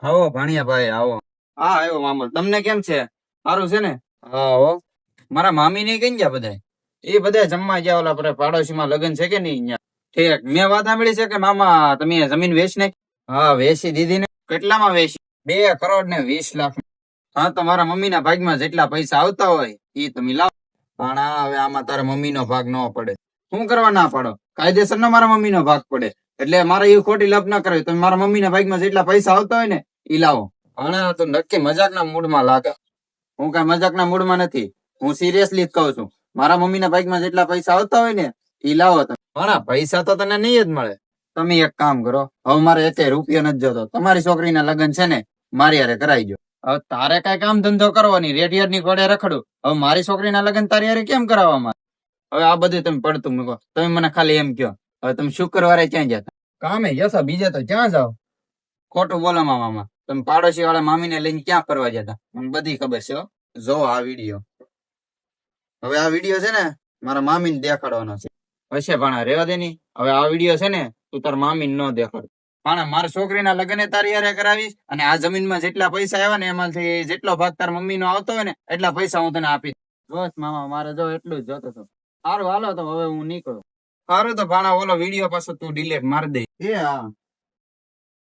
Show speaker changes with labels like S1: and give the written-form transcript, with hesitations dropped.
S1: આવો ભાણિયા ભાઈ આવો.
S2: હા આવ્યો મામા. તમને કેમ છે? સારું છે ને?
S1: હા હો. મારા મામી ને કઈ ગયા બધા?
S2: એ બધા જમવા ગયા. ઓલા આપણે પાડોશીમાં લગ્ન છે કે નહીં અહીંયા?
S1: ઠીક. મેં વાત સાંભળી છે કે મામા તમે જમીન વેચ નાખી.
S2: હા વેચી દીધી ને. કેટલામાં વેચી?
S1: 2,20,00,000.
S2: હા તો મારા મમ્મીના ભાગમાં જેટલા પૈસા આવતા હોય એ તમે લાવો.
S1: પણ હવે આમાં તારા મમ્મી નો ભાગ ન પડે.
S2: શું કરવા ના પાડો? કાયદેસર નો મારા મમ્મીનો ભાગ પડે. એટલે મારે એ ખોટી લપ ના કરવી. તમે મારા મમ્મીના ભાગમાં જેટલા પૈસા આવતા હોય ને એ લાવો.
S1: પણ તું નક્કી મજાકના મૂડમાં લાગે.
S2: હું કઈ મજાકના મૂડમાં નથી. હું સિરિયસલી જ કહું છું. મારા મમ્મીના ભાગમાં જેટલા પૈસા આવતા હોય ને એ લાવો તમે.
S1: પણ પૈસા તો તને નહીં જ મળે.
S2: તમે એક કામ કરો, હવે મારે એકે રૂપિયા નથી જોતો. તમારી છોકરીના લગ્ન છે ને મારી હારે કરાવી દો. હવે તારે કઈ કામ ધંધો કરવાની રેડિયર ની ઘોડે રખડું. હવે મારી છોકરીના લગ્ન તારી હારે કેમ કરાવવામાં? હવે આ બધું તમે પડતું મૂકો. તમે મને ખાલી એમ કહો, હવે તમે શુક્રવારે ક્યાં જતા?
S1: કામે જશો, બીજે તો ક્યાં જાવ?
S2: ખોટું બોલો મામા. તમે પાડોશી વાળા મામીને લઈને ક્યાં ફરવા જતા? મને બધી ખબર છે હો. જો આ વિડીયો, હવે આ વિડીયો છે ને મારા મામીને દેખાડવાનો છે. હશે ભાણા રેવા દે ની. હવે આ વિડીયો છે ને તું તાર મામીને ન દેખાડ. ભાણા મારા છોકરીના લગ્ન તારી હારે કરાવીશ અને આ જમીનમાં જેટલા પૈસા આવ્યા ને એમાંથી જેટલો ભાગ તાર મમ્મીનો આવતો હોય ને એટલા પૈસા હું તને આપીશ. બસ મામા મારે જો એટલું જ જોતો હતો. સારું હાલો તો હવે હું નીકળું. સારું તો ભાણા ઓલો વિડીયો પાછો તું ડિલીટ મારી દે. એ હા.